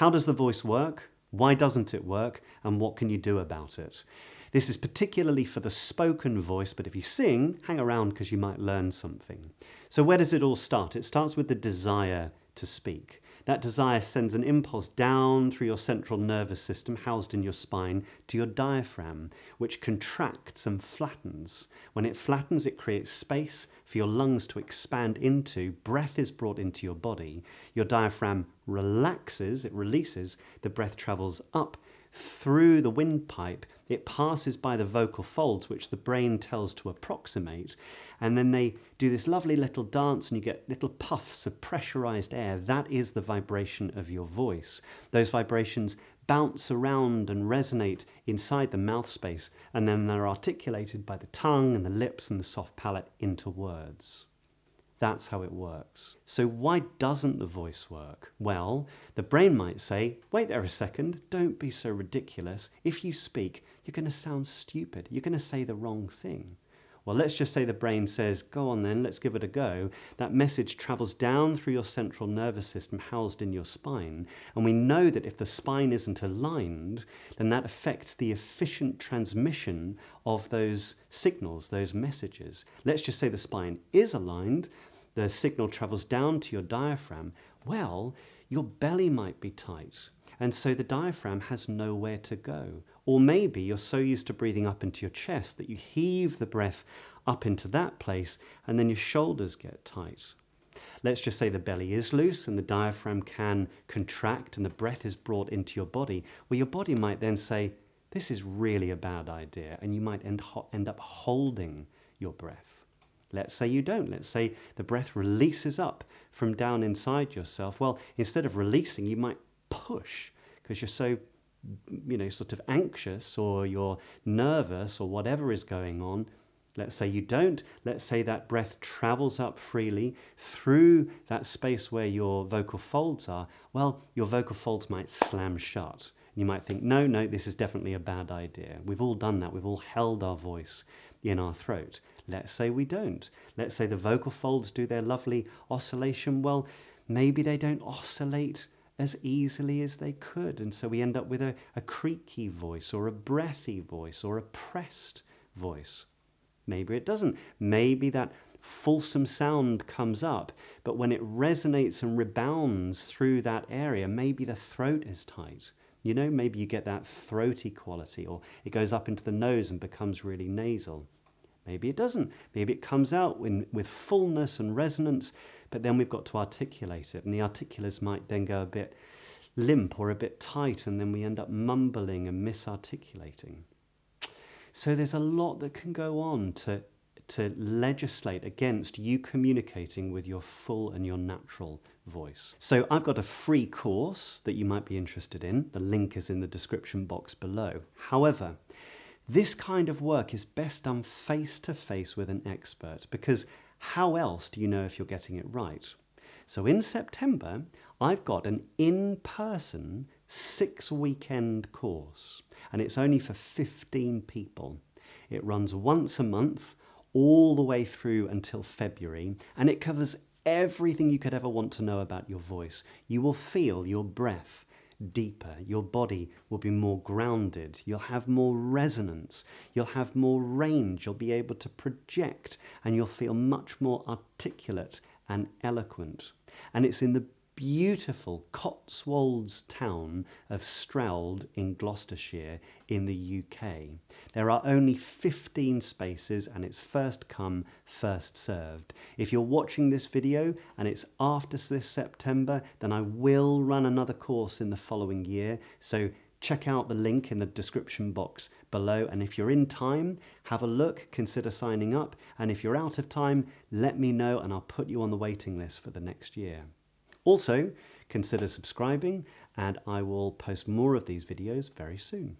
How does the voice work? Why doesn't it work? And what can you do about it? This is particularly for the spoken voice, but if you sing, hang around because you might learn something. So where does it all start? It starts with the desire to speak. That desire sends an impulse down through your central nervous system, housed in your spine, to your diaphragm, which contracts and flattens. When it flattens, it creates space for your lungs to expand into. Breath is brought into your body. Your diaphragm relaxes, it releases. The breath travels up through the windpipe. It passes by the vocal folds, which the brain tells to approximate, and then they do this lovely little dance and you get little puffs of pressurized air. That is the vibration of your voice. Those vibrations bounce around and resonate inside the mouth space, and then they're articulated by the tongue and the lips and the soft palate into words. That's how it works. So why doesn't the voice work? Well, the brain might say, wait there a second, don't be so ridiculous. If you speak, you're going to sound stupid. You're going to say the wrong thing. Well, let's just say the brain says, go on then, let's give it a go. That message travels down through your central nervous system housed in your spine. And we know that if the spine isn't aligned, then that affects the efficient transmission of those signals, those messages. Let's just say the spine is aligned. The signal travels down to your diaphragm. Well, your belly might be tight. And so the diaphragm has nowhere to go. Or maybe you're so used to breathing up into your chest that you heave the breath up into that place and then your shoulders get tight. Let's just say the belly is loose and the diaphragm can contract and the breath is brought into your body. Well, your body might then say, this is really a bad idea, and you might end up holding your breath. Let's say you don't. Let's say the breath releases up from down inside yourself. Well, instead of releasing, you might push because you're so, sort of anxious or you're nervous or whatever is going on. Let's say you don't. Let's say that breath travels up freely through that space where your vocal folds are. Well, your vocal folds might slam shut. You might think, no, this is definitely a bad idea. We've all done that. We've all held our voice in our throat. Let's say we don't. Let's say the vocal folds do their lovely oscillation. Well, maybe they don't oscillate as easily as they could. And so we end up with a creaky voice or a breathy voice or a pressed voice. Maybe it doesn't. Maybe that fulsome sound comes up, but when it resonates and rebounds through that area, maybe the throat is tight. Maybe you get that throaty quality, or it goes up into the nose and becomes really nasal. Maybe it doesn't. Maybe it comes out with fullness and resonance, but then we've got to articulate it, and the articulars might then go a bit limp or a bit tight, and then we end up mumbling and misarticulating. So there's a lot that can go on to legislate against you communicating with your full and your natural voice. So I've got a free course that you might be interested in. The link is in the description box below. However, this kind of work is best done face-to-face with an expert, because how else do you know if you're getting it right? So in September, I've got an in-person 6-weekend course, and it's only for 15 people. It runs once a month, all the way through until February, and it covers everything you could ever want to know about your voice. You will feel your breath deeper. Your body will be more grounded. You'll have more resonance. You'll have more range. You'll be able to project, and you'll feel much more articulate and eloquent. And it's in the beautiful Cotswolds town of Stroud in Gloucestershire in the UK. There are only 15 spaces, and it's first come, first served. If you're watching this video and it's after this September, then I will run another course in the following year. So check out the link in the description box below. And if you're in time, have a look, consider signing up. And if you're out of time, let me know and I'll put you on the waiting list for the next year. Also, consider subscribing, and I will post more of these videos very soon.